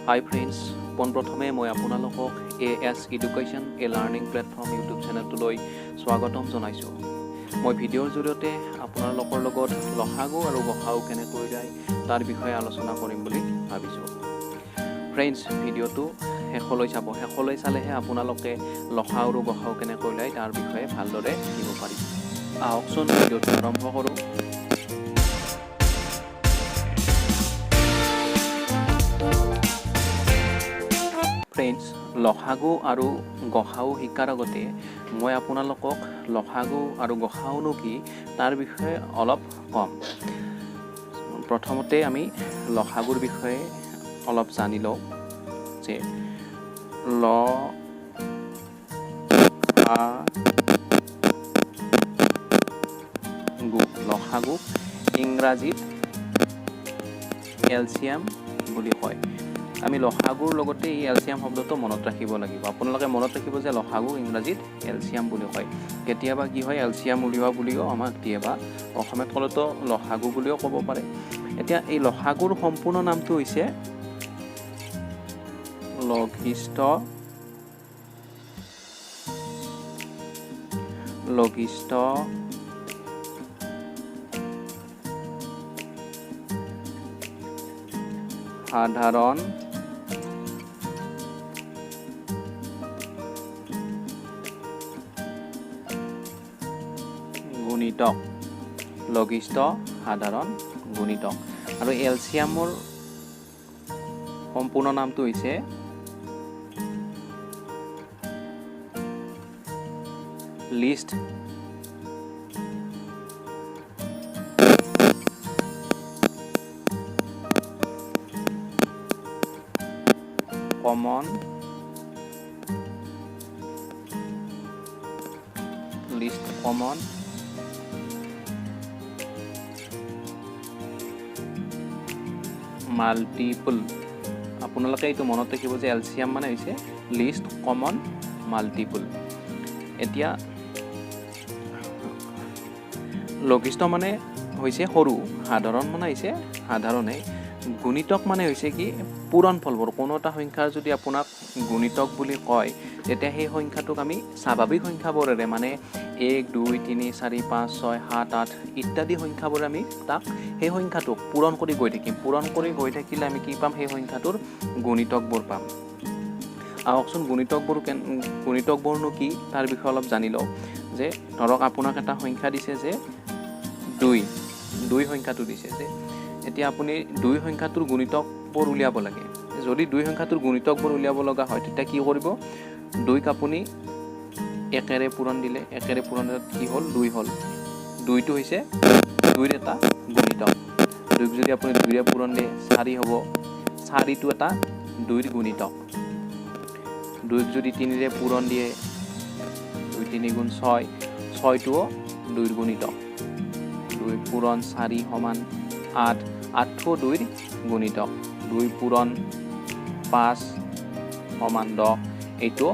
Hi friends, পোনপ্ৰথমে মই আপোনালোকক AS Education a Learning Platform YouTube চেনেলটোলৈ স্বাগতম জনাইছোঁ। মই ভিডিঅ'ৰ জৰিয়তে আপোনালোকৰ লগত লসাগু আৰু গসাগু কেনেকৈ যায় তাৰ বিষয়ে আলোচনা কৰিম বুলি ভাবিছোঁ। ফ্ৰেণ্ডছ, ভিডিঅ'টো শেষলৈ চাব। শেষলৈ চালেহে আপোনালোকে লসাগু আৰু গসাগু কেনেকৈ যায় তাৰ বিষয়ে ভালদৰে শিকিব পাৰিব। আহকচোন ভিডিঅ'টো আৰম্ভ কৰোঁ। ফ্ৰেণ্ডছ, লসাগু আৰু গসাগু শিকাৰ আগতে মই আপোনালোকক লসাগু আৰু গসাগুনো কি তাৰ বিষয়ে অলপ কম। প্ৰথমতে আমি লসাগুৰ বিষয়ে অলপ জানি লওঁ যে লসাগু ইংৰাজীত LCM বুলি কয়। আমি লসাগুৰ লগতে এই LCM শব্দটো মনত ৰাখিব লাগিব। আপোনালোকে মনত ৰাখিব যে লসাগু ইংৰাজীত LCM বুলি কয়। কেতিয়াবা কি হয় LCM উলিওৱা বুলিও আমাক কেতিয়াবা অসমীয়াত ক'লেতো লসাগু বুলিও ক'ব পাৰে। এতিয়া এই লসাগুৰ সম্পূৰ্ণ নামটো হৈছে লঘিষ্ঠ সাধাৰণ গুণিতক। লঘিষ্ঠ সাধাৰণ গুণিতক। আৰু LCMৰ সম্পূৰ্ণ নামটো হৈছে লিষ্ট কমন মাল্টিপল। আপোনালোকে এইটো মনত ৰাখিব যে LCM মানে হৈছে লিষ্ট কমন মাল্টিপল। এতিয়া লঘিষ্ঠ মানে হৈছে সৰু, সাধাৰণ মানে হৈছে সাধাৰণে, গুণিতক মানে হৈছে কি পূৰণ ফলবোৰ। কোনো এটা সংখ্যাৰ যদি আপোনাক গুণিতক বুলি কয় তেতিয়া সেই সংখ্যাটোক আমি স্বাভাৱিক সংখ্যাবোৰেৰে মানে 1, 2, 3, 4, 5, 6, 7, 8 ইত্যাদি সংখ্যাবোৰে আমি তাক সেই সংখ্যাটোক পূৰণ কৰি গৈ থাকিম। পূৰণ কৰি গৈ থাকিলে আমি কি পাম? সেই সংখ্যাটোৰ গুণিতকবোৰ পাম। আহকচোন গুণিতকবোৰনো কি তাৰ বিষয়ে অলপ জানি লওঁ। যে ধৰক আপোনাক এটা সংখ্যা দিছে যে 2 সংখ্যাটো দিছে যে এতিয়া আপুনি 2 সংখ্যাটোৰ গুণিতকবোৰ উলিয়াব লাগে। যদি 2 সংখ্যাটোৰ গুণিতকবোৰ উলিয়াব লগা হয় তেতিয়া কি কৰিব? 2ক আপুনি 1ৰে পূৰণ দিলে, 1ৰে পূৰণ দিলে কি হ'ল? 2 হ'ল। 2টো হৈছে 2ৰ এটা গুণিতক। 2ক যদি আপুনি 2ৰে পূৰণ দিয়ে 4 হ'ব। 4টো এটা 2ৰ গুণিতক। 2ক যদি 3ৰে পূৰণ দিয়ে 2 3 গুণ 6, 6টোও 2ৰ গুণিতক। 2 পূৰণ 4 সমান 8, 8টোও 2ৰ গুণিতক। 2 পূৰণ 5 সমান 10, এইটো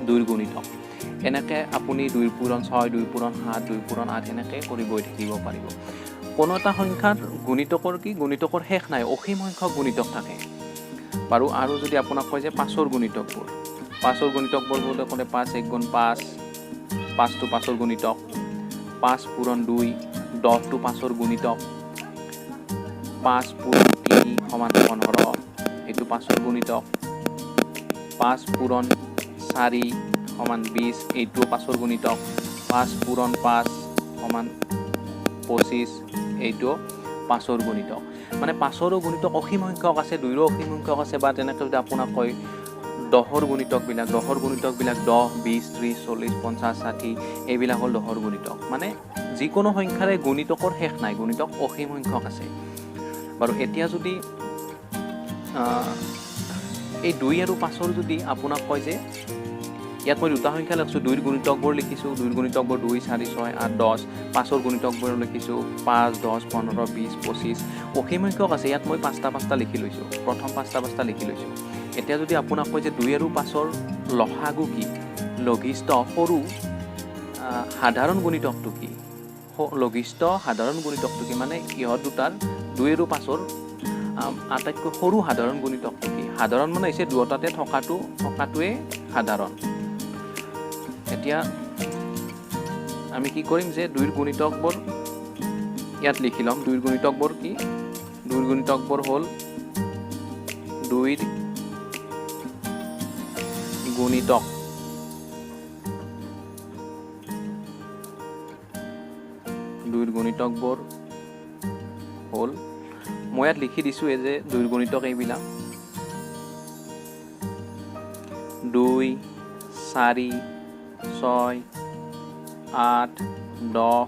2ৰ গুণিতক। এনেকৈ আপুনি 2 পূৰণ 6, 2 পূৰণ 7, 2 পূৰণ 8 এনেকৈ কৰি গৈ থাকিব পাৰিব। কোনো এটা সংখ্যাৰ গুণিতকৰ কি? গুণিতকৰ শেষ নাই, অসীম সংখ্যক গুণিতক থাকে বাৰু। আৰু যদি আপোনাক কয় যে 5ৰ গুণিতকবোৰ, 5ৰ গুণিতকবোৰ বুলি ক'লে 5 1 গুণ 5, 5টো 5ৰ গুণিতক। 5 পূৰণ 2, 10টো 5ৰ গুণিতক। 5 পূৰণ 3 সমান 15, এইটো 5ৰ গুণিতক। 5 পূৰণ 4 সমান 20, এইটো 5ৰ গুণিতক। 5 পূৰণ 5 সমান 25, এইটো 5ৰ গুণিতক। মানে 5ৰো গুণিতক অসীম সংখ্যক আছে, 2ৰো অসীম সংখ্যক আছে। বা তেনেকৈ যদি আপোনাক কয় 10ৰ গুণিতকবিলাক 10, 20, 30, 40, 50, 60 এইবিলাক হ'ল 10ৰ গুণিতক। মানে যিকোনো সংখ্যাৰে গুণিতকৰ শেষ নাই, গুণিতক অসীম সংখ্যক আছে বাৰু। এতিয়া যদি এই 2 আৰু 5ৰ যদি আপোনাক কয় যে ইয়াত মই দুটা সংখ্যা লিখিছোঁ, 2ৰ গুণিতকবোৰ লিখিছোঁ। 2ৰ গুণিতকবোৰ 2, 4, 6, 8, 10। 5ৰ গুণিতকবোৰ লিখিছোঁ 5, 10, 15, 20, 25 অসীম সংখ্যক আছে। ইয়াত মই 5টা লিখি লৈছোঁ, প্ৰথম 5টা লিখি লৈছোঁ। এতিয়া যদি আপোনাক কয় যে 2 আৰু 5ৰ লসাগু কি? লঘিষ্ঠ সৰু সাধাৰণ গুণিতকটো কি? লঘিষ্ঠ সাধাৰণ গুণিতকটো কি? মানে ইহঁত দুটাৰ 2 আৰু 5ৰ আটাইতকৈ সৰু সাধাৰণ গুণিতকটো কি সাধাৰণ মানে হৈছে দুয়োটাতে থকাটোৱে সাধাৰণ এতিয়া আমি কি কৰিম যে দুইৰ গুণিতকবোৰ ইয়াত লিখি ল'ম দুইৰ গুণিতকবোৰ কি দুইৰ গুণিতকবোৰ হ'ল দুইৰ গুণিতক দুইৰ গুণিতকবোৰ হ'ল মই ইয়াত লিখি দিছোঁ যে দুইৰ গুণিতক এইবিলাক 2 4 6 8 10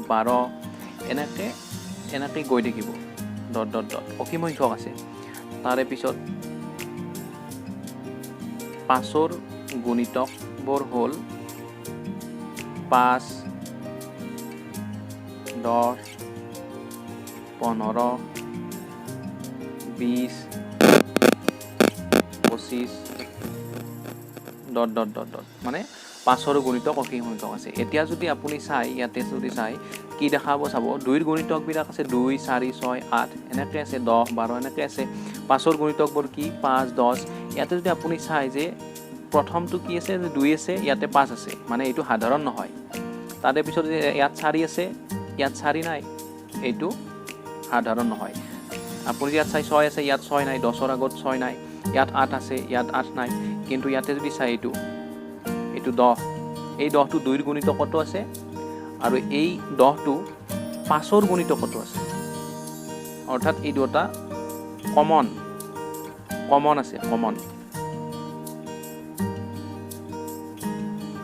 12 এনেকৈ গৈ থাকিব ডট ডট ডট অসীম সংখ্যক আছে তাৰে পিছত 5ৰ গুণিতকবোৰ হ'ল 5 10 15 20 25 ডট ডট ডট ডট মানে 5ৰ গুণিতক অসীম সংখ্যক আছে এতিয়া যদি আপুনি চাই ইয়াতে যদি চাই কি দেখাব চাব 2ৰ গুণিতকবিলাক আছে 2 4 6 8 এনেকৈ আছে 10 12 এনেকৈ আছে 5ৰ গুণিতকবোৰ কি 5 10 ইয়াতে যদি আপুনি চাই যে প্ৰথমটো কি আছে যে 2 আছে ইয়াতে 5 আছে মানে এইটো সাধাৰণ নহয় তাৰে পিছত যে ইয়াত 4 আছে ইয়াত 4 নাই এইটো সাধাৰণ নহয় আপুনি ইয়াত চাই 6 আছে ইয়াত 6 নাই 10ৰ আগত 6 নাই ইয়াত 8 আছে ইয়াত 8 নাই কিন্তু ইয়াতে যদি চাই এইটো 10 এই 10টো 2ৰ গুণিতকতো আছে আৰু এই 10টো 5ৰ গুণিতকতো আছে অৰ্থাৎ এই দুটা কমন আছে কমন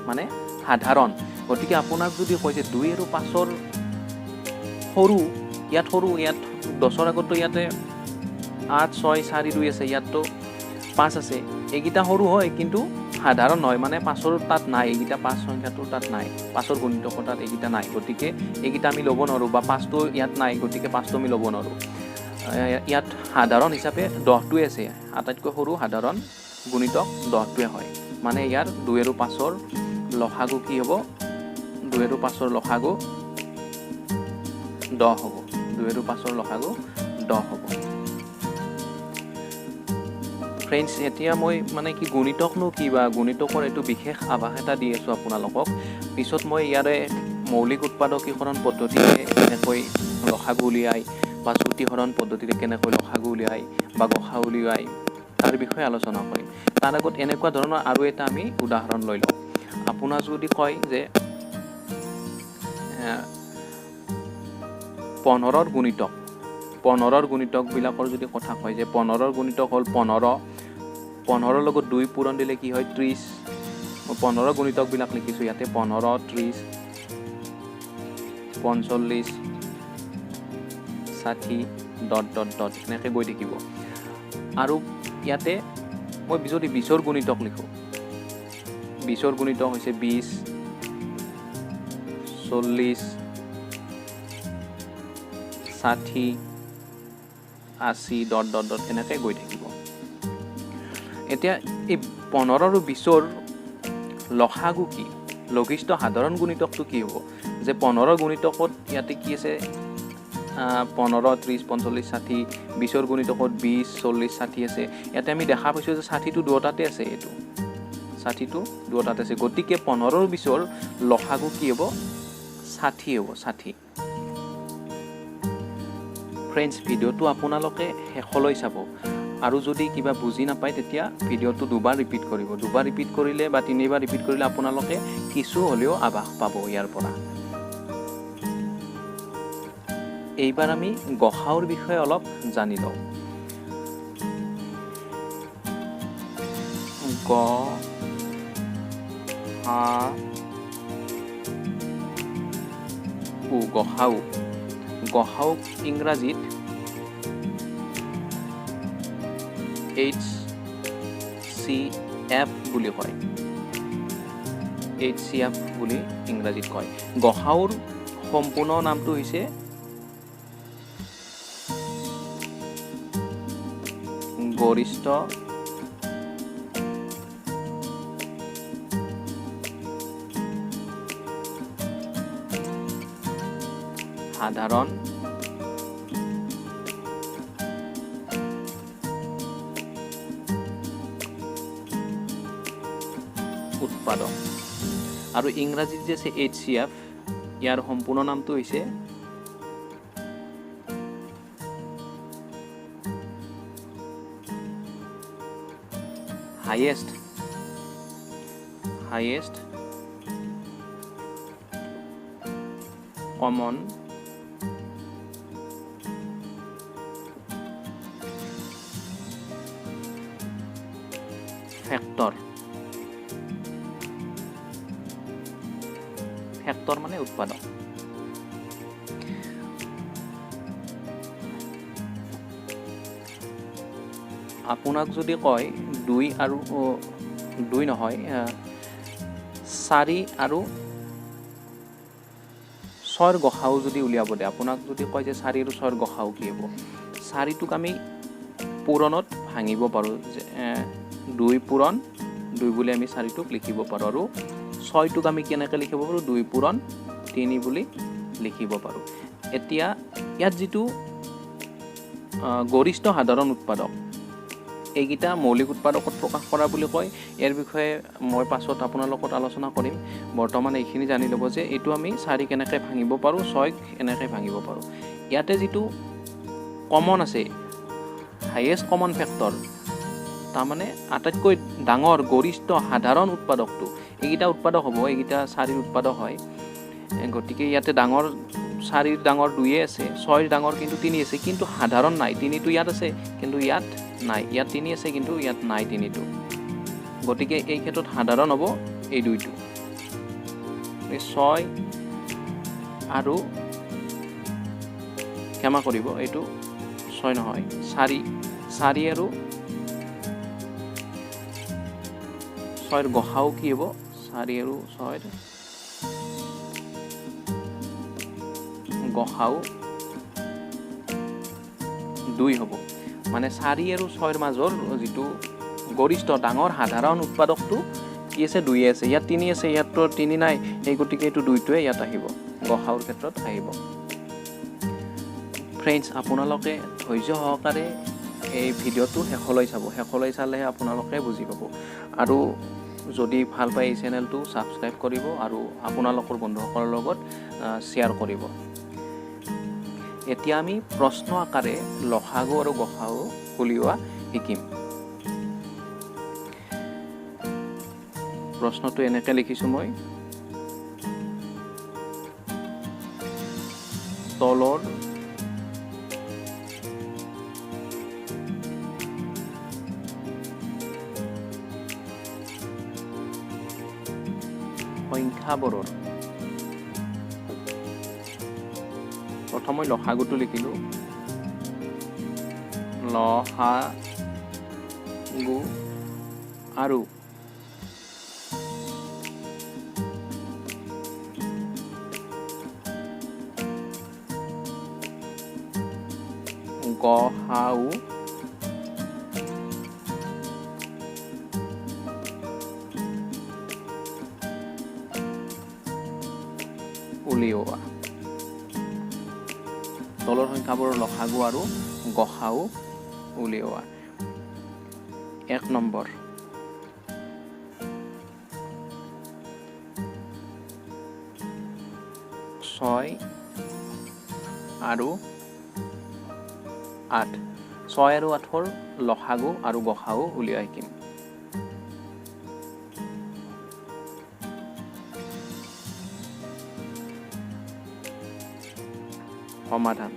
মানে সাধাৰণ গতিকে আপোনাক যদি কৈছে 2 আৰু 5ৰ সৰু ইয়াত 10ৰ আগতো ইয়াতে 8 6 4 2 আছে ইয়াততো 5 আছে এইকেইটা সৰু হয় কিন্তু সাধাৰণ নহয় মানে 5ৰ তাত নাই এইকেইটা 5 সংখ্যাটোৰ তাত নাই 5ৰ গুণিতকৰ তাত এইকেইটা নাই গতিকে এইকেইটা আমি ল'ব নোৱাৰোঁ বা 5টো ইয়াত নাই গতিকে 5টো আমি ল'ব নোৱাৰোঁ ইয়াত সাধাৰণ হিচাপে 10টোৱে আছে আটাইতকৈ সৰু সাধাৰণ গুণিতক 10টোৱে হয় মানে ইয়াৰ 2 আৰু 5ৰ লসাগু কি হ'ব 2 আৰু 5ৰ লসাগু 10 হ'ব 2 আৰু 5ৰ লসাগু 10 হ'ব ফ্ৰেণ্ডছ এতিয়া মই মানে কি গুণিতকনো কি বা গুণিতকৰ এইটো বিশেষ আভাস এটা দি আছোঁ আপোনালোকক পিছত মই ইয়াৰে মৌলিক উৎপাদকীকৰণ পদ্ধতিৰে কেনেকৈ লসাগু উলিয়াই বা চুটিহৰণ পদ্ধতিৰে কেনেকৈ লসাগু উলিয়াই বা গসা উলিয়াই তাৰ বিষয়ে আলোচনা কৰিম তাৰ আগত এনেকুৱা ধৰণৰ আৰু এটা আমি উদাহৰণ লৈ লওঁ আপোনাৰ যদি কয় যে 15ৰ গুণিতক 15ৰ গুণিতকবিলাকৰ যদি কথা কয় যে 15ৰ গুণিতক হ'ল 15ৰ লগত 2 পূৰণ দিলে কি হয় 30 মই 15ৰ গুণিতকবিলাক লিখিছোঁ ইয়াতে 15 30 45 60 ডট ডট ডট এনেকৈ গৈ থাকিব আৰু ইয়াতে মই যদি 20ৰ গুণিতক লিখোঁ 20ৰ গুণিতক হৈছে 20 40 60 80 ডট ডট ডট এনেকৈ গৈ থাকিব এতিয়া এই 15 আৰু 20ৰ লসাগু কি লঘিষ্ঠ সাধাৰণ গুণিতকটো কি হ'ব যে 15ৰ গুণিতকত ইয়াতে কি আছে 15 30 45 60 20ৰ গুণিতকত 20 40 60 আছে ইয়াতে আমি দেখা পাইছোঁ যে 60টো দুয়োটাতে আছে এইটো 60টো দুয়োটাতে আছে গতিকে 15 আৰু 20ৰ লসাগু কি হ'ব 60 হ'ব 60 ফ্ৰেণ্ডছ ভিডিঅ'টো আপোনালোকে শেষলৈ চাব আৰু যদি কিবা বুজি নাপায় তেতিয়া ভিডিঅ'টো দুবাৰ ৰিপিট কৰিব দুবাৰ ৰিপিট কৰিলে বা তিনিবাৰ ৰিপিট কৰিলে আপোনালোকে কিছু হ'লেও আভাস পাব ইয়াৰ পৰা এইবাৰ আমি গসাউৰ বিষয়ে অলপ জানি লওঁ গসাউক ইংৰাজীত HCF বুলি কয় HCF বুলি ইংৰাজীত কয় গসাউৰ সম্পূৰ্ণ নামটো হৈছে গৰিষ্ঠ সাধাৰণ উৎপাদক আৰু ইংৰাজীত যে আছে HCF ইয়াৰ সম্পূৰ্ণ নামটো হৈছে highest common factor মানে উৎপাদক আপোনাক যদি কয় 2 আৰু 2 নহয় 4 আৰু 6ৰ গসাউ যদি উলিয়াব দে আপোনাক যদি কয় যে 4 আৰু 6ৰ গসাউ কি হ'ব 4টোক আমি পূৰণত ভাঙিব পাৰোঁ যে 2 পূৰণ 2 বুলি আমি 4টোক লিখিব পাৰোঁ আৰু 6টোক আমি কেনেকৈ লিখিব পাৰোঁ 2 পূৰণ 3 বুলি লিখিব পাৰোঁ এতিয়া ইয়াত যিটো গৰিষ্ঠ সাধাৰণ উৎপাদক এইকেইটা মৌলিক উৎপাদকত প্ৰকাশ কৰা বুলি কয় ইয়াৰ বিষয়ে মই পাছত আপোনাৰ লগত আলোচনা কৰিম বৰ্তমান এইখিনি জানি ল'ব যে এইটো আমি 4 কেনেকৈ ভাঙিব পাৰোঁ 6ক এনেকৈ ভাঙিব পাৰোঁ ইয়াতে যিটো কমন আছে হাইয়েষ্ট কমন ফেক্টৰ তাৰমানে আটাইতকৈ ডাঙৰ গৰিষ্ঠ সাধাৰণ উৎপাদকটো এইকেইটা উৎপাদক হ'ব এইকেইটা 4ৰ উৎপাদক হয় গতিকে ইয়াতে ডাঙৰ 4ৰ ডাঙৰ 2 আছে 6ৰ ডাঙৰ কিন্তু 3 আছে কিন্তু সাধাৰণ নাই 3টো ইয়াত আছে কিন্তু ইয়াত নাই ইয়াত 3 আছে কিন্তু ইয়াত নাই 3টো গতিকে এই ক্ষেত্ৰত সাধাৰণ হ'ব এই 2টো 6 আৰু ক্ষমা কৰিব এইটো 6 নহয় 4 আৰু 6ৰ গসাউ কি হ'ব 4 আৰু 6ৰ গসাউ 2 হ'ব মানে 4 আৰু 6ৰ মাজৰ যিটো গৰিষ্ঠ ডাঙৰ সাধাৰণ উৎপাদকটো কি আছে 2 আছে ইয়াত 3 আছে ইয়াততো 3 নাই এই গতিকে এইটো 2টোৱে ইয়াত আহিব গসাউৰ ক্ষেত্ৰত আহিব ফ্ৰেণ্ডছ আপোনালোকে ধৈৰ্য সহকাৰে এই ভিডিঅ'টো শেষলৈ চালেহে আপোনালোকে বুজি পাব আৰু যদি ভাল পায় এই চেনেলটো ছাবস্ক্ৰাইব কৰিব আৰু আপোনালোকৰ বন্ধুসকলৰ লগত শ্বেয়াৰ কৰিব এতিয়া আমি প্ৰশ্ন আকাৰে লসাগু আৰু গসাউ উলিওৱা শিকিম প্ৰশ্নটো এনেকৈ লিখিছোঁ মই তলৰ সংখ্যাবোৰৰ প্ৰথম মই লসাগুটো লিখিলোঁ লসাগু আৰু গসাউ উলিওৱা তলৰ সংখ্যাবোৰৰ লসাগু আৰু গসাউ উলিওৱা 1 নম্বৰ 6 আৰু 8 6 আৰু 8ৰ লসাগু আৰু গসাউ উলিওৱা শিকিম সমাধান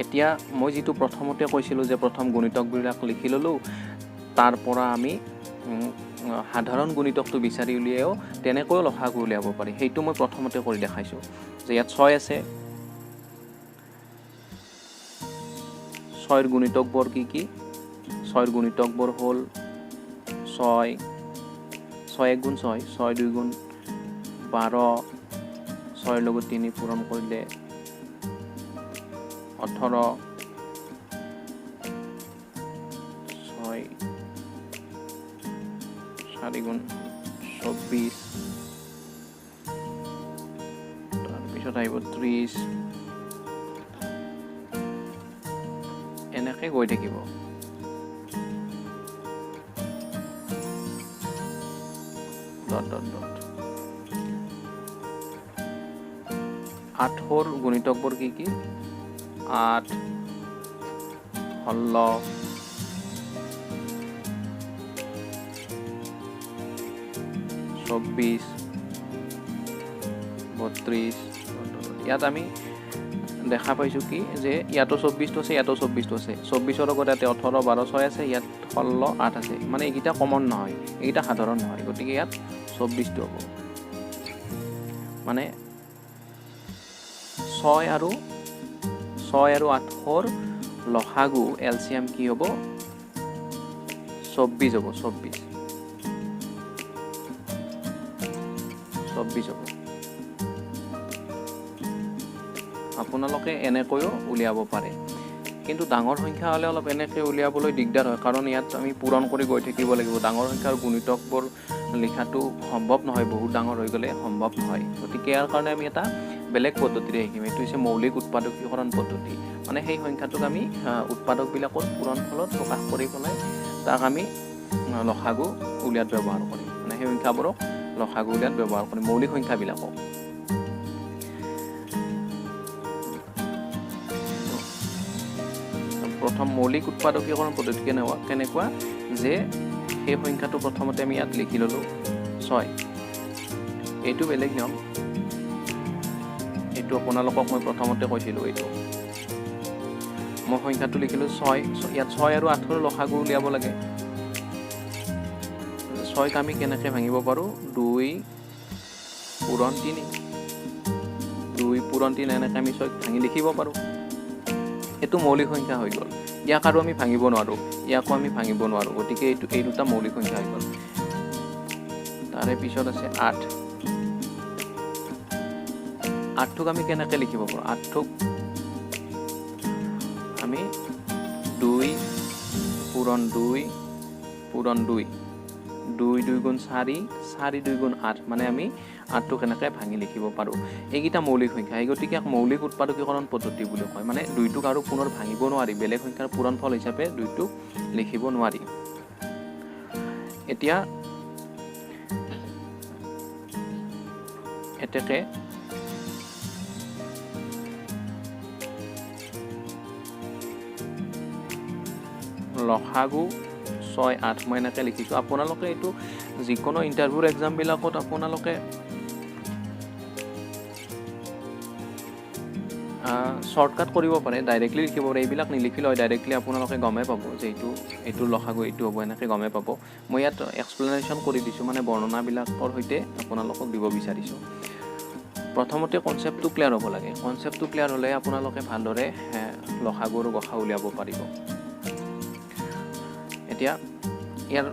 এতিয়া মই যিটো প্ৰথমতে কৈছিলোঁ যে প্ৰথম গুণিতকবিলাক লিখি ল'লোঁ তাৰ পৰা আমি সাধাৰণ গুণিতকটো বিচাৰি উলিয়াও তেনেকৈ লসাগু উলিয়াব পাৰি সেইটো মই প্ৰথমতে কৰি দেখাইছোঁ যে ইয়াত 6 আছে 6ৰ গুণিতকবোৰ কি 6ৰ গুণিতকবোৰ হ'ল 6 1 গুণ 6 6 2 গুণ 12 6ৰ লগত 3 পূৰণ কৰিলে 18 6 4 গুণ 24 তাৰপিছত আহিব 30 এনেকৈ গৈ থাকিব ডট ডট ডট 8ৰ গুণিতকবোৰ কি কি 8 16 24 32 ইয়াত আমি দেখা পাইছো কি যে ইয়াতো 24 আছে ইয়াতো 24 আছে 24ৰ লগত ইয়াতে 18 12 6 আছে ইয়াত 16 8 আছে মানে এইটা কমন নহয় এইটা সাধাৰণ নহয় গতিকে ইয়াত 24 টো হ'ব মানে 6 আৰু 8ৰ লসাগু LCM কি হ'ব 24 হ'ব 24 হ'ব আপোনালোকে এনেকৈও উলিয়াব পাৰে কিন্তু ডাঙৰ সংখ্যা হলে অলপ এনেকৈ উলিয়াবলৈ দিগদাৰ হয় কাৰণ ইয়াত আমি পূৰণ কৰি গৈ থাকিব লাগিব ডাঙৰ সংখ্যাৰ গুণিতকবোৰ লিখাটো সম্ভৱ নহয় বহুত ডাঙৰ হৈ গলে সম্ভৱ নহয় গতিকে ইয়াৰ কাৰণে আমি এটা বেলেগ পদ্ধতিৰে শিকিম এইটো হৈছে মৌলিক উৎপাদকীকৰণ পদ্ধতি মানে সেই সংখ্যাটোক আমি উৎপাদকবিলাকৰ পূৰণফলত প্ৰকাশ কৰি পেলাই তাক আমি লসাগু উলিয়াত ব্যৱহাৰ কৰিম মানে সেই সংখ্যাবোৰক লসাগু উলিয়াত ব্যৱহাৰ কৰিম মৌলিক সংখ্যাবিলাকক প্ৰথম মৌলিক উৎপাদকীকৰণ পদ্ধতি কেনেকুৱা যে সেই সংখ্যাটো প্ৰথমতে আমি ইয়াত লিখি ললো 6 এইটো বেলেগ নিয়ম এইটো আপোনালোকক মই প্ৰথমতে কৈছিলো এইটো মই সংখ্যাটো লিখিলো 6 ইয়াত 6 আৰু 8ৰ লসাগু উলিয়াব লাগে 6 আমি কেনেকৈ ভাঙিব পাৰো 2 পূৰণ 3 2 পূৰণ 3 এনেকৈ আমি 6 ভাঙি লিখিব পাৰো এটো মৌলিক সংখ্যা হৈ গল ইয়াক আৰু আমি ভাঙিব নোৱাৰো ইয়াকো আমি ভাঙিব নোৱাৰো গতিকে এই দুটা মৌলিক সংখ্যা হৈ গল তাৰে পিছত আছে 8 8ক আমি কেনেকৈ লিখিব পাৰো 8ক আমি 2 পূৰণ 2 পূৰণ 2 2 গুণ 4 4 2 গুণ 8 মানে আমি 8টো কেনেকৈ ভাঙি লিখিব পাৰো এইকেইটা মৌলিক সংখ্যা এই গতিকে মৌলিক উৎপাদকীকৰণ পদ্ধতি বুলি কয় মানে 2টোক আৰু পুনৰ ভাঙিব নোৱাৰি বেলেগ সংখ্যাৰ পূৰণফল হিচাপে 2টোক লিখিব নোৱাৰি এতিয়া এতেকে লসাগু 6 8 মই এনেকৈ লিখিছো আপোনালোকে এইটো যিকোনো ইন্টাৰভিউৰ এক্সাম বিলাকত আপোনালোকে শৰ্টকাট কৰিব পাৰে ডাইৰেক্টলি লিখিব পাৰে এইবিলাক নিলিখিলে ডাইৰেক্টলি আপোনালোকে গমে পাব যে এইটো লসাগু এইটো হ'ব এনেকৈ গমে পাব মই ইয়াত এক্সপ্লেনেশ্যন কৰি দিছো মানে বৰ্ণনাবিলাকৰ সৈতে আপোনালোকক দিব বিচাৰিছো প্ৰথমতে কনসেপ্টটো ক্লিয়াৰ হ'ব লাগে কনসেপ্টটো ক্লিয়াৰ হ'লে আপোনালোকে ভালদৰে লসাগু আৰু গসা উলিয়াব পাৰিব এতিয়া ইয়াৰ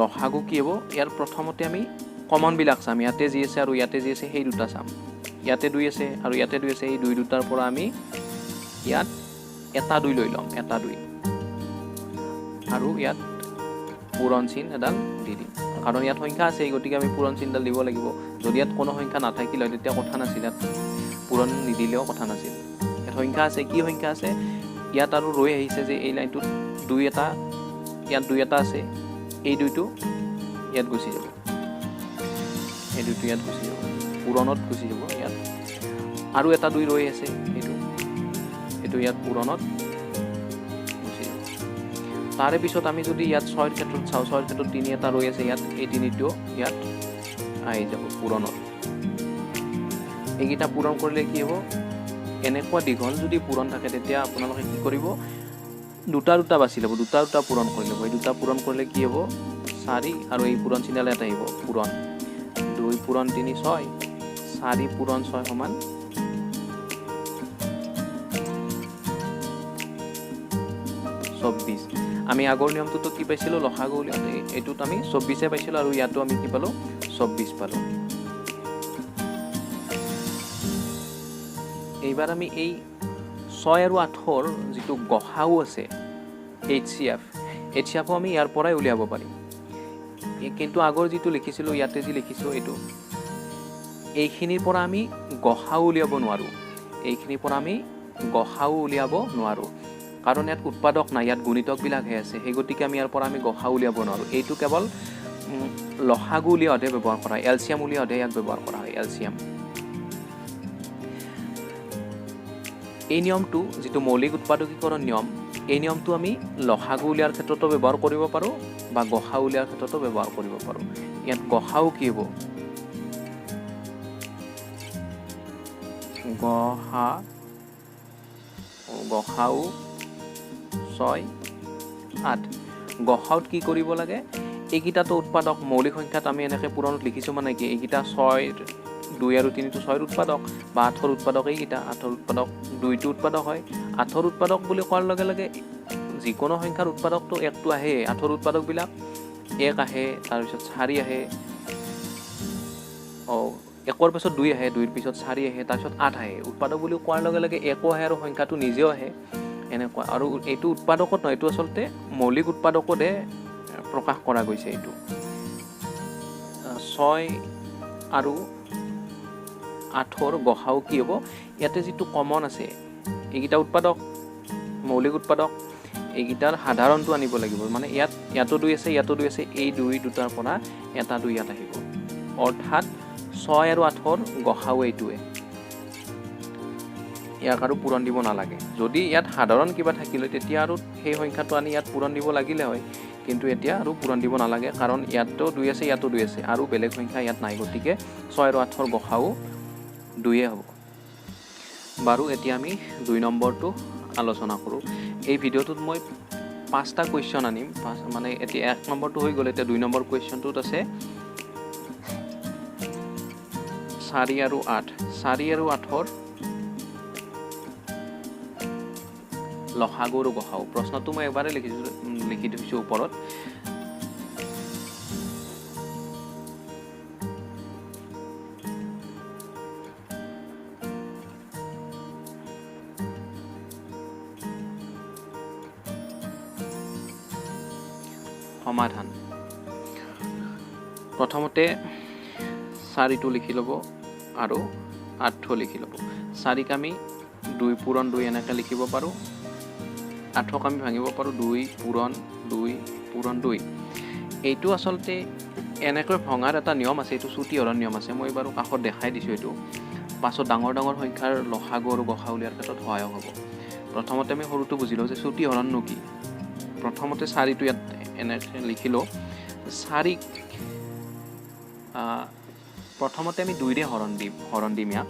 লসাগু কি হ'ব ইয়াৰ প্ৰথমতে আমি কমন বিলাক চাম ইয়াতে যি আছে আৰু ইয়াতে যি আছে সেই দুটা চাম ইয়াতে 2 আছে আৰু ইয়াতে 2 আছে এই দুটাৰ পৰা আমি ইয়াত এটা 2 লৈ লম এটা 2 আৰু ইয়াত পূৰণ চিন এডাল দি দিম কাৰণ ইয়াত সংখ্যা আছে গতিকে আমি পূৰণ চিনডাল দিব লাগিব যদি ইয়াত কোনো সংখ্যা নাথাকিল হয় তেতিয়া কথা নাছিল ইয়াত পূৰণ নিদিলেও কথা নাছিল ইয়াত সংখ্যা আছে কি সংখ্যা আছে ইয়াত আৰু ৰৈ আহিছে যে এই লাইনটোত 2 এটা ইয়াত 2 এটা আছে এই 2টো ইয়াত গুচি যাব এই 2টো ইয়াত গুচি যাব পূৰণত গুচি যাব ইয়াত আৰু এটা 2 ৰৈ আছে এইটো ইয়াত পূৰণত গুচি যাব তাৰে পিছত আমি যদি ইয়াত 6ৰ ক্ষেত্ৰত চাওঁ 6ৰ ক্ষেত্ৰত 3 এটা ৰৈ আছে ইয়াত এই 3টো ইয়াত আহি যাব পূৰণত এইকেইটা পূৰণ কৰিলে কি হ'ব এনেকুৱা দীঘল যদি পূৰণ থাকে তেতিয়া আপোনালোকে কি কৰিব দুটা বাছি ল'ব দুটা পূৰণ কৰি ল'ব এই দুটা পূৰণ কৰিলে কি হ'ব 4 আৰু এই পূৰণ চিনডাল এটা আহিব পূৰণ 2 পূৰণ 3 6 4 পূৰণ 6 সমান 24 আমি আগৰ নিয়মটোতো কি পাইছিলো লসাগু উলিয়াওঁতে এইটোত আমি 24 পাইছিলো আৰু ইয়াতো আমি কি পালো 24 পালো এইবাৰ আমি এই 6 আৰু 8ৰ যিটো গসাউ আছে HCF আমি ইয়াৰ পৰাই উলিয়াব পাৰিম কিন্তু আগৰ যিটো লিখিছিলো ইয়াতে যি লিখিছো এইটো এইখিনিৰ পৰা আমি গসাউ উলিয়াব নোৱাৰো এইখিনিৰ পৰা আমি গসাউ উলিয়াব নোৱাৰো কাৰণ ইয়াত উৎপাদক নাই ইয়াত গুণিতক বিলাক হে আছে সেই গতিকে আমি ইয়াৰ পৰা আমি গসাউ উলিয়াব নোৱাৰো এইটো কেৱল লসাগু উলিয়াওঁতে ব্যৱহাৰ কৰা হয় এলচিয়াম উলিয়াওঁতে ইয়াক ব্যৱহাৰ কৰা হয় এলচিয়াম এই নিয়মটো যিটো মৌলিক উৎপাদকীকৰণ নিয়ম এই নিয়মটো আমি লসাগু উলিয়াৰ ক্ষেত্ৰতো ব্যৱহাৰ কৰিব পাৰোঁ বা গসা উলিয়াৰ ক্ষেত্ৰতো ব্যৱহাৰ কৰিব পাৰোঁ ইয়াত গসাও কি হ'ব গসাও 6 8 গসাউত কি কৰিব লাগে এইকেইটাতো উৎপাদক মৌলিক সংখ্যাত আমি এনেকৈ পূৰণত লিখিছোঁ মানে কি এইকেইটা 6 2 আৰু 3 টো 6 উৎপাদক বা 8 উৎপাদক এইকেইটা 8 উৎপাদক 2 টো উৎপাদক হয় 8 উৎপাদক বুলি কোৱাৰ লগে লগে যিকোনো সংখ্যাৰ উৎপাদকটো 1 টো আহে 8 উৎপাদকবিলাক 1 আহে তাৰপিছত 4 আহে 1ৰ পিছত 2 আহে 2ৰ পিছত 4 আহে তাৰপিছত 8 আহে উৎপাদক বুলি কোৱাৰ লগে লগে 1 আহে আৰু সংখ্যাটো নিজেও আহে এনেকুৱা আৰু এইটো উৎপাদকত নহয় এইটো আচলতে মৌলিক উৎপাদকতে প্ৰকাশ কৰা গৈছে এইটো 6 আৰু 8ৰ গসাও কি হ'ব ইয়াতে যিটো কমন আছে এইকেইটা উৎপাদক মৌলিক উৎপাদক এইকেইটাৰ সাধাৰণটো আনিব লাগিব মানে ইয়াতো 2 আছে ইয়াতো 2 আছে এই 2 দুটাৰ পৰা এটা 2 ইয়াত আহিব অৰ্থাৎ 6 আৰু 8ৰ গসাও এইটোৱে ইয়াক আৰু পূৰণ দিব নালাগে যদি ইয়াত সাধাৰণ কিবা থাকিলে তেতিয়া আৰু সেই সংখ্যাটো আনি ইয়াত পূৰণ দিব লাগিলে হয় কিন্তু এতিয়া আৰু পূৰণ দিব নালাগে কাৰণ ইয়াতো 2 আছে ইয়াতো 2 আছে আৰু বেলেগ সংখ্যা ইয়াত নাই গতিকে 6 আৰু 8ৰ গসাও 2 হ'ব বাৰু এতিয়া আমি 2 নম্বৰটো আলোচনা কৰোঁ এই ভিডিঅ'টোত মই 5টা কুৱেশ্যন আনিম মানে এতিয়া 1 নম্বৰটো হৈ গ'ল এতিয়া 2 নম্বৰ কুৱেশ্যনটোত আছে 4 আৰু 8ৰ লসাগু আৰু গসাও প্ৰশ্নটো মই এবাৰে লিখি দিছোঁ ওপৰত সমাধান প্ৰথমতে 4টো লিখি ল'ব আৰু 8টো লিখি ল'ব 4ক আমি 2 পূৰণ 2 এনেকৈ লিখিব পাৰোঁ 8ক আমি ভাঙিব পাৰোঁ 2 পূৰণ 2 এইটো আচলতে এনেকৈ ভঙাৰ এটা নিয়ম আছে এইটো চুটি হৰণ নিয়ম আছে মই বাৰু কাষত দেখাই দিছোঁ এইটো পাছত ডাঙৰ সংখ্যাৰ লসাগু আৰু গসা উলিয়াৰ ক্ষেত্ৰত সহায়ক হ'ব প্ৰথমতে আমি সৰুটো বুজি লওঁ যে চুটি হৰণনো কি প্ৰথমতে 4টো ইয়াত এনেকৈ লিখিলোঁ 4ক প্ৰথমতে আমি 2ৰে হৰণ দিম ইয়াক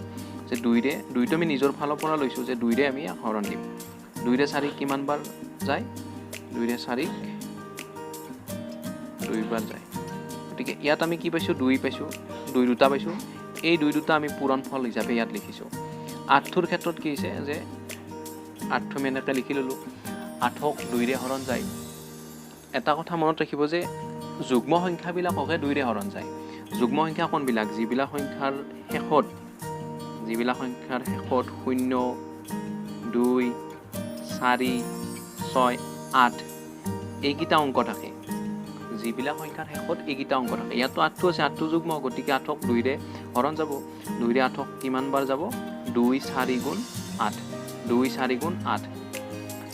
যে 2টো আমি নিজৰ ফালৰ পৰা লৈছোঁ যে 2ৰে আমি ইয়াক হৰণ দিম 2ৰে 4ক কিমান বাৰ যায় 2ৰে 4ক 2 বাৰ যায় গতিকে ইয়াত আমি কি পাইছোঁ 2 পাইছোঁ 2 দুটা পাইছোঁ এই 2 দুটা আমি পূৰণ ফল হিচাপে ইয়াত লিখিছোঁ 8টোৰ ক্ষেত্ৰত কি হৈছে যে 8টো আমি এনেকৈ লিখি ল'লোঁ 8ক 2ৰে হৰণ যায় এটা কথা মনত ৰাখিব যে যুগ্ম সংখ্যাবিলাককে 2ৰে হৰণ যায় যুগ্ম সংখ্যা কোনবিলাক যিবিলাক সংখ্যাৰ শেষত 0 2 4 6 8 এইকেইটা অংক থাকে যিবিলাক সংখ্যাৰ শেষত এইকেইটা অংক থাকে ইয়াতো 8টো আছে 8টো যুগ্ম গতিকে 8ক 2ৰে হৰণ যাব 2ৰে 8ক কিমান বাৰ যাব 2 4 গুণ 8 2 4 গুণ 8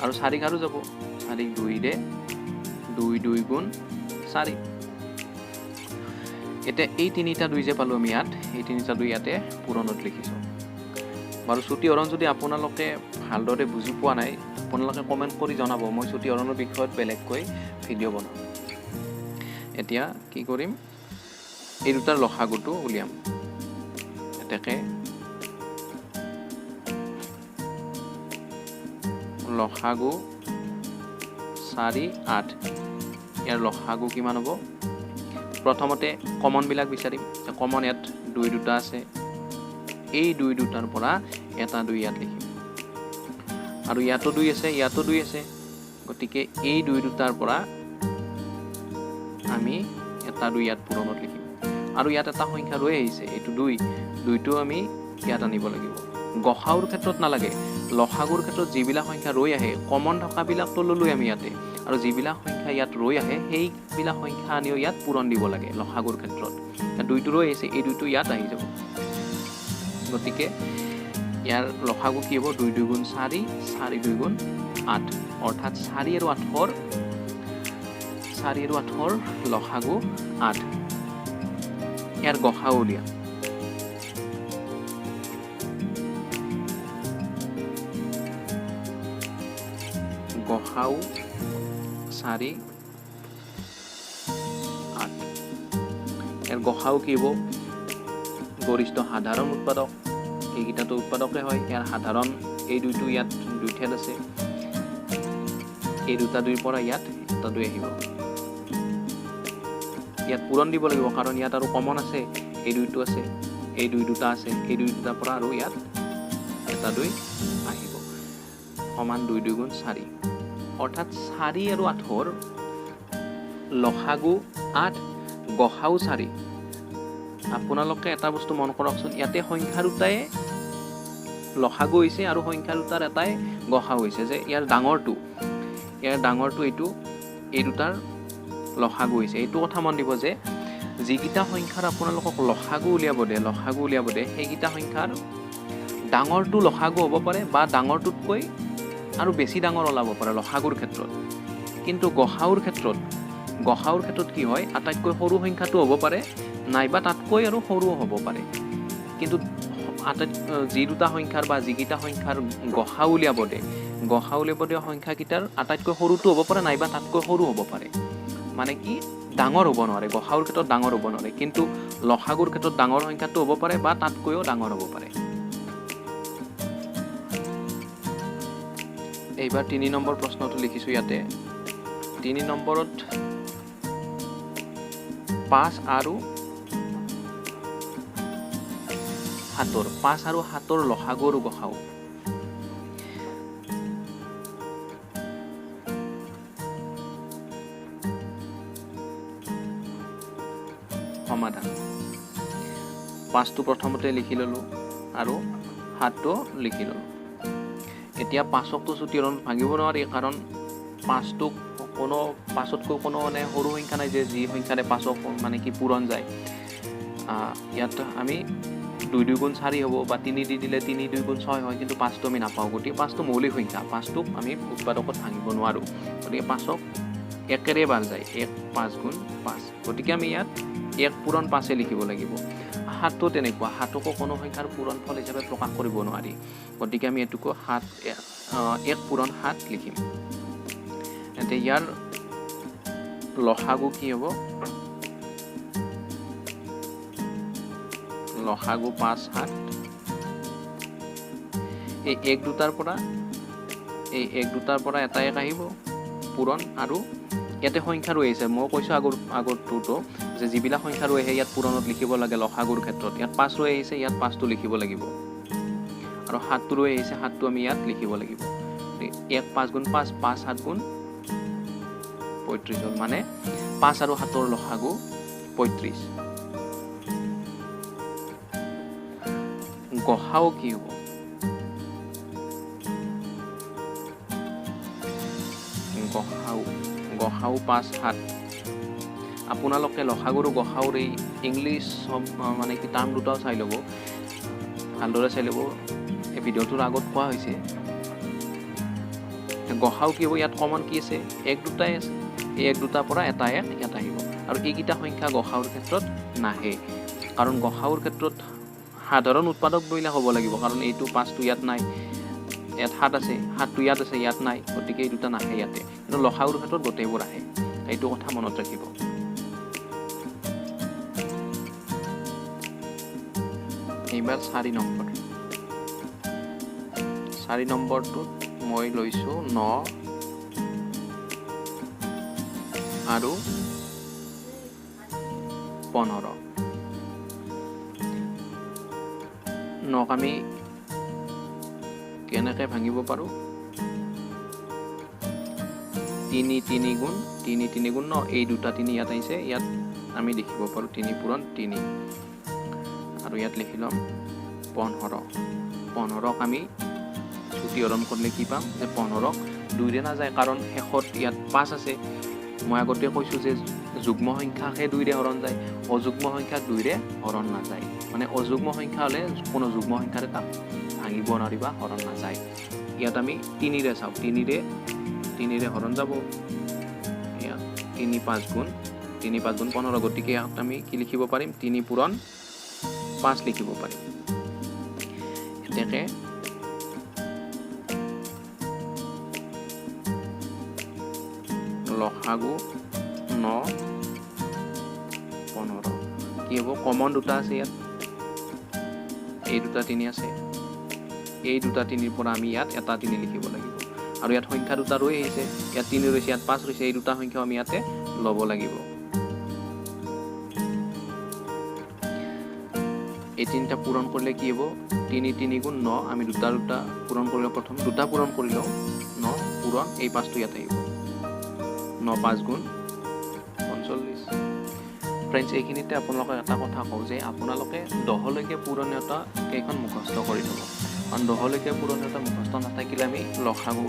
আৰু 4 আৰু যাব 4 2ৰে 2 গুণ 4 এতিয়া এই 3টা 2 যে পালোঁ আমি ইয়াত এই 3টা 2 ইয়াতে পূৰণত লিখিছোঁ বাৰু চুটি হৰণ যদি আপোনালোকে ভালদৰে বুজি পোৱা নাই আপোনালোকে কমেণ্ট কৰি জনাব মই চুটি হৰণৰ বিষয়ত বেলেগকৈ ভিডিঅ' বনাম এতিয়া কি কৰিম এই দুটাৰ লসাগুটো উলিয়াম এতেকে লসাগু 4 8 ইয়াৰ লসাগু কিমান হ'ব প্ৰথমতে কমনবিলাক বিচাৰিম কমন ইয়াত 2 দুটা আছে এই 2 দুটাৰ পৰা এটা 2 ইয়াত লিখিম আৰু ইয়াতো 2 আছে ইয়াতো 2 আছে গতিকে এই 2 দুটাৰ পৰা আমি এটা 2 ইয়াত পূৰণত লিখিম আৰু ইয়াত এটা সংখ্যা ৰৈ আহিছে এইটো 2টো আমি ইয়াত আনিব লাগিব গসাউৰ ক্ষেত্ৰত নালাগে লসাগুৰ ক্ষেত্ৰত যিবিলাক সংখ্যা ৰৈ আহে কমন থকাবিলাকতো ল'লোঁ আমি ইয়াতে আৰু যিবিলাক সংখ্যা ইয়াত ৰৈ আহে সেইবিলাক সংখ্যা আনিও ইয়াত পূৰণ দিব লাগে লসাগুৰ ক্ষেত্ৰত 2টো ৰৈ আহিছে এই 2টো ইয়াত আহি যাব গতিকে ইয়াৰ লসাগু কি হ'ব 2 2 গুণ 4 4 2 গুণ 8 অৰ্থাৎ 4 আৰু 8ৰ 4 আৰু 8ৰ লসাগু 8 ইয়াৰ গসাউ উলিয়া গসাউ 4 8 ইয়াৰ গসাউ কি হ'ব গৰিষ্ঠ সাধাৰণ উৎপাদক এইকেইটাটো উৎপাদকে হয় ইয়াৰ সাধাৰণ এই দুইটো ইয়াত দুইঠাত আছে এই দুটা দুইৰ পৰা ইয়াত এটা দুই আহিব ইয়াত পূৰণ দিব লাগিব কাৰণ ইয়াত আৰু কমন আছে এই দুইটো আছে এই দুটা আছে এই দুটাৰ পৰা আৰু ইয়াত এটা দুই আহিব সমান 2 2 গুণ 4 অৰ্থাৎ 4 আৰু 8ৰ লসাগু 8 গসাউ 4 আপোনালোকে এটা বস্তু মন কৰকচোন ইয়াতে সংখ্যা দুটাই লসাগু হৈছে আৰু সংখ্যা দুটাৰ এটাই গসাউ হৈছে যে ইয়াৰ ডাঙৰটো এইটো এই দুটাৰ লসাগু হৈছে এইটো কথা মন দিব যে যিকিটা সংখ্যাৰ আপোনালোকক লসাগু উলিয়াব দে সেইকিটা সংখ্যাৰ ডাঙৰটো লসাগু হ'ব পাৰে বা ডাঙৰটোতকৈ আৰু বেছি ডাঙৰ ওলাব পাৰে লসাগুৰ ক্ষেত্ৰত কিন্তু গসাউৰ ক্ষেত্ৰত কি হয় আটাইতকৈ সৰু সংখ্যাটো হ'ব পাৰে নাইবা তাতকৈ আৰু সৰুও হ'ব পাৰে কিন্তু যি দুটা সংখ্যাৰ বা যিকিটা সংখ্যাৰ গসাউ উলিয়াব দে সংখ্যাকেইটাৰ আটাইতকৈ সৰুটো হ'ব পাৰে নাইবা তাতকৈ সৰু হ'ব পাৰে মানে কি ডাঙৰ হ'ব নোৱাৰে গসাউৰ ক্ষেত্ৰত ডাঙৰ হ'ব নোৱাৰে কিন্তু লসাগুৰ ক্ষেত্ৰত ডাঙৰ সংখ্যাটো হ'ব পাৰে বা তাতকৈও ডাঙৰ হ'ব পাৰে এইবাৰ 3 নম্বৰ প্ৰশ্নটো লিখিছো ইয়াতে 3 নম্বৰত 5 আৰু 7ৰ লসাগু আৰু গসাউ সমাধান 5টো প্ৰথমতে লিখি ললো আৰু 7টো লিখি ললো এতিয়া 5টো চুটিৰণত ভাঙিব নোৱাৰি কাৰণ 5টোক কোনো 5তকৈ কোনো মানে সৰু সংখ্যা নাই যে যি সংখ্যাৰে 5ক মানে কি পূৰণ যায় ইয়াত আমি 2 2 গুণ 4 হ'ব বা 3 দি দিলে 3 2 গুণ 6 হয় কিন্তু 5টো আমি নাপাওঁ গতিকে 5টো মৌলিক সংখ্যা 5টোক আমি উৎপাদকত ভাঙিব নোৱাৰো গতিকে 5ক একেৰে বাৰ যায় 1 5 গুণ 5 গতিকে আমি ইয়াত 1 পূৰণ 5 লিখিব লাগিব 7টো তেনেকুৱা 7কো কোনো সংখ্যাৰ পূৰণ ফল হিচাপে প্ৰকাশ কৰিব নোৱাৰি গতিকে আমি এটুকো 1 পূৰণ 7 লিখিম এতে ইয়াৰ লসাগু কি হ'ব লসাগু 5 7 এই 1 দুটাৰ পৰা এটা 1 আহিব পূৰণ আৰু ইয়াতে সংখ্যা ৰৈ আছে মই কৈছো আগৰটো যে যিবিলাক সংখ্যা ৰৈ আছে ইয়াত পূৰণত লিখিব লাগে লসাগুৰ ক্ষেত্ৰত ইয়াত 5 ৰৈ আহিছে ইয়াত 5টো লিখিব লাগিব আৰু 7টো ৰৈ আহিছে 7টো আমি ইয়াত লিখিব লাগিব 1 5 গুণ 5 5 7 গুণ 35 হ'ল মানে 5 আৰু 7ৰ লসাগু 35 গসাউ কি হ'ব গসাউ 5 7 আপোনালোকে লসাগুৰ গসাউৰ এই ইংলিছ মানে কি টাৰ্ম দুটাও চাই ল'ব ভালদৰে চাই ল'ব এই ভিডিঅ'টোৰ আগত কোৱা হৈছে গসাউ কি হ'ব ইয়াত কমন কি আছে 1 দুটাই আছে এই 1 দুটাৰ পৰা এটা 1 ইয়াত আহিব আৰু এইকেইটা সংখ্যা গসাউৰ ক্ষেত্ৰত নাহে কাৰণ গসাউৰ ক্ষেত্ৰত সাধাৰণ উৎপাদক বইলা হ'ব লাগিব কাৰণ এইটো 5টো ইয়াত নাই ইয়াত 7 আছে 7টো ইয়াত আছে ইয়াত নাই গতিকে এই দুটা নাহে ইয়াতে কিন্তু লসাগুৰ ক্ষেত্ৰত গোটেইবোৰ আহে এইটো কথা মনত ৰাখিব এইবাৰ 4 নম্বৰটো মই লৈছো 9 আৰু 15 9ক আমি কেনেকৈ ভাঙিব পাৰো 3 3 গুণ 9 এই দুটা 3 ইয়াত আহিছে ইয়াত আমি লিখিব পাৰো 3 পূৰণ 3 আৰু ইয়াত লিখি লম 15ক আমি চুটিহৰণ কৰিলে কি পাম যে 15ক 2ৰে নাযায় কাৰণ শেষত ইয়াত 5 আছে মই আগতে কৈছো যে যুগ্ম সংখ্যাকে 2ৰে হৰণ যায় অযুগ্ম সংখ্যাক 2ৰে হৰণ নাযায় মানে অযুগ্ম সংখ্যা হলে কোনো যুগ্ম সংখ্যাৰে তাক ভাঙিব নোৱাৰিবা হৰণ নাযায় ইয়াত আমি 3ৰে চাও 3ৰে হৰণ যাব ইয়াত 3 5 গুণ 15 গতিকে ইয়াত আমি কি লিখিব পাৰিম 3 পূৰণ 5 লিখিব পাৰিম এতেকে লসাগু 9 15 কি হ'ব কমন দুটা আছে ইয়াত এই দুটা 3 আছে এই দুটা 3 পৰা আমি ইয়াত এটা 3 লিখিব লাগিব আৰু ইয়াত সংখ্যা দুটা ৰৈ আহিছে ইয়াত 3 ৰৈছে ইয়াত 5 ৰৈছে এই দুটা সংখ্যা আমি ইয়াতে ল'ব লাগিব এই তিনটা পূৰণ কৰিলে কি হ'ব 3 3 গুণ 9 আমি দুটা পূৰণ কৰিলে প্ৰথম দুটা পূৰণ কৰিলো 9 পূৰণ এই 5টো ইয়াত আহিব 9 5 গুণ 45 ফ্ৰেন্ডছ এইখিনিতে আপোনালোকক এটা কথা কওঁ যে আপোনালোকে 10 লৈকে পূৰণীয়তা কেইখন মুখস্থ কৰি থব কাৰণ 10 লৈকে পূৰণীয়তা মুখস্থ নাথাকিলে আমি লসাগু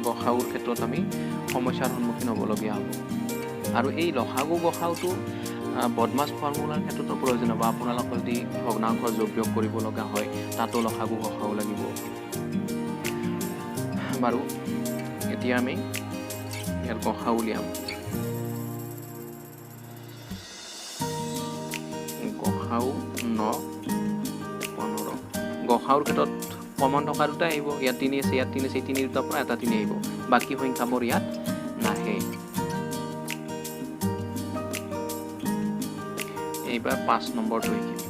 গসাগুৰ ক্ষেত্ৰত আমি সমস্যাৰ সন্মুখীন হ'বলগীয়া হ'ব আৰু এই লসাগু গসাগুটো বদমাছ ফৰ্মুলাৰ ক্ষেত্ৰতো প্ৰয়োজন হ'ব আপোনালোকৰ যদি ভগ্নাংশ যোগ বিয়োগ কৰিব লগা হয় তাতো লসাগু গসাগু লাগিব বাৰু এতিয়া আমি ইয়াৰ গসাগু উলিয়াম গসাগু 9 15 গসাগুৰ ক্ষেত্ৰত কমন থকা দুটা আহিব ইয়াত 3 আছে ইয়াত 3 আছে 3 দুটাৰ পৰা এটা 3 আহিব বাকি সংখ্যাবোৰ ইয়াত নাহে এইবাৰ 5 নম্বৰটো লিখিম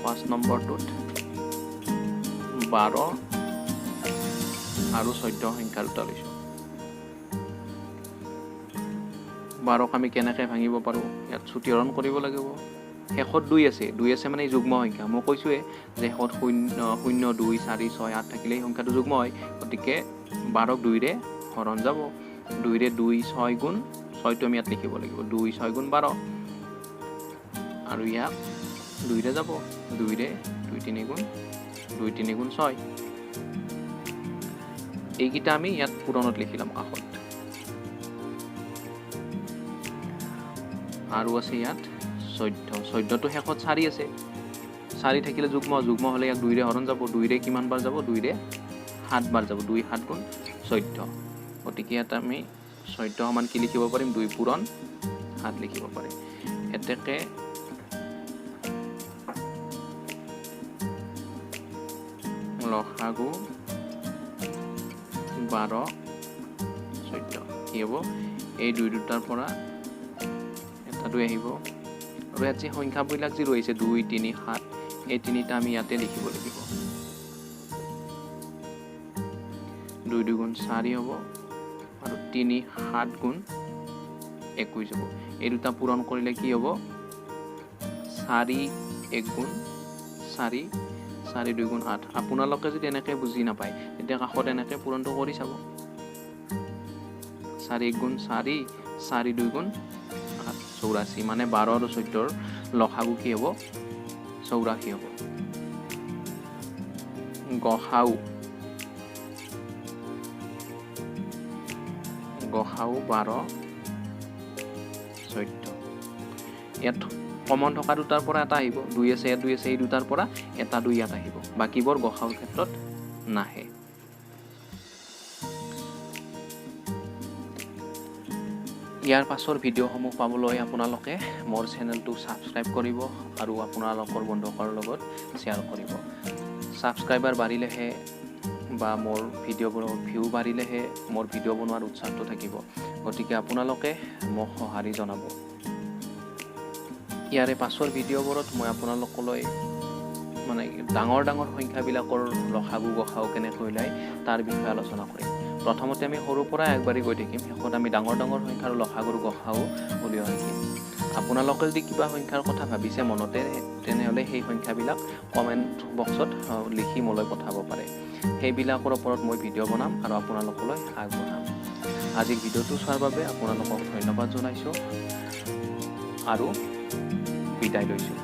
5 নম্বৰটোত 12 আৰু 14 সংখ্যা দুটা লৈছো 12ক আমি কেনেকৈ ভাঙিব পাৰো ইয়াত ছুটিহৰণ কৰিব লাগিব শেষত 2 আছে মানে যুগ্ম সংখ্যা মই কৈছোৱে যে শেষত 0 2 4 6 8 থাকিলে এই সংখ্যাটো যুগ্ম হয় গতিকে 12ক 2 ৰে হৰণ যাব 2 ৰে 2 6 গুণ 6 টো আমি ইয়াত লিখিব লাগিব 2 6 গুণ 12 আৰু ইয়াক 2 ৰে যাব 2 ৰে 2 3 গুণ 2 3 গুণ 6 এইকিটা আমি ইয়াত পূৰণত লিখিলাম কাষত আৰু আছে ইয়াত 14 টো শেষত 4 আছে 4 থাকিলে যুগ্ম হলে ইয়াক 2 ৰে হৰণ যাব 2 ৰে কিমান বাৰ যাব 2 ৰে 7 বাৰ যাব 2 7 গুণ 14 গতিকে ইয়াত আমি 14 সমান কি লিখিব পাৰিম 2 পূৰণ 7 লিখিব পাৰিম এতেকে লসাগু 12 14 কি হ'ব এই 2 দুটাৰ পৰা এটা 2 আহিব আৰু ইয়াত যে সংখ্যাবিলাক যি ৰৈছে 2 3 7 এই তিনিটা আমি ইয়াতে লিখিব লাগিব 2 2 গুণ 4 হ'ব আৰু 3 7 গুণ 21 হ'ব এই দুটা পূৰণ কৰিলে কি হ'ব 4 1 গুণ 4 4 2 গুণ 8 আপোনালোকে যদি এনেকৈ বুজি নাপায় তেতিয়া কাষত এনেকৈ পূৰণটো কৰি চাব 4 1 গুণ 4 4 2 গুণ 84 মানে 12 আৰু 14 লসাগু কি হ'ব 84 হ'ব গসাগু 12 14 ইয়াত কমন থকা দুটাৰ পৰা এটা আহিব 2 আছে ইয়াত 2 আছে এই দুটাৰ পৰা এটা 2 ইয়াত আহিব বাকিবোৰ গসাগুৰ ক্ষেত্ৰত নাহে ইয়াৰ পাছৰ ভিডিঅ'সমূহ পাবলৈ আপোনালোকে মোৰ চেনেলটো সাবস্ক্ৰাইব কৰিব আৰু আপোনালোকৰ বন্ধুসকলৰ লগত শ্বেয়াৰ কৰিব সাবস্ক্ৰাইবাৰ বাঢ়িলেহে বা মোৰ ভিডিঅ'বোৰৰ ভিউ বাঢ়িলেহে মোৰ ভিডিঅ' বনোৱাৰ উৎসাহটো থাকিব গতিকে আপোনালোকে মোক সঁহাৰি জনাব ইয়াৰে পাছৰ ভিডিঅ'বোৰত মই আপোনালোকলৈ মানে ডাঙৰ সংখ্যাবিলাকৰ লসাগু গসাগু কেনেকৈ ওলাই তাৰ বিষয়ে আলোচনা কৰিম প্ৰথমতে আমি সৰুৰ পৰা একবাৰি গৈ থাকিম শেষত আমি ডাঙৰ সংখ্যাৰ লসাগুৰ গসাগু উলিয়াই শিকিম আপোনালোকে যদি কিবা সংখ্যাৰ কথা ভাবিছে মনতে তেনেহ'লে সেই সংখ্যাবিলাক কমেণ্ট বক্সত লিখি মোলৈ পঠাব পাৰে সেইবিলাকৰ ওপৰত মই ভিডিঅ' বনাম আৰু আপোনালোকলৈ আগবঢ়াম আজিৰ ভিডিঅ'টো চোৱাৰ বাবে আপোনালোকক ধন্যবাদ জনাইছোঁ আৰু বিদায় লৈছোঁ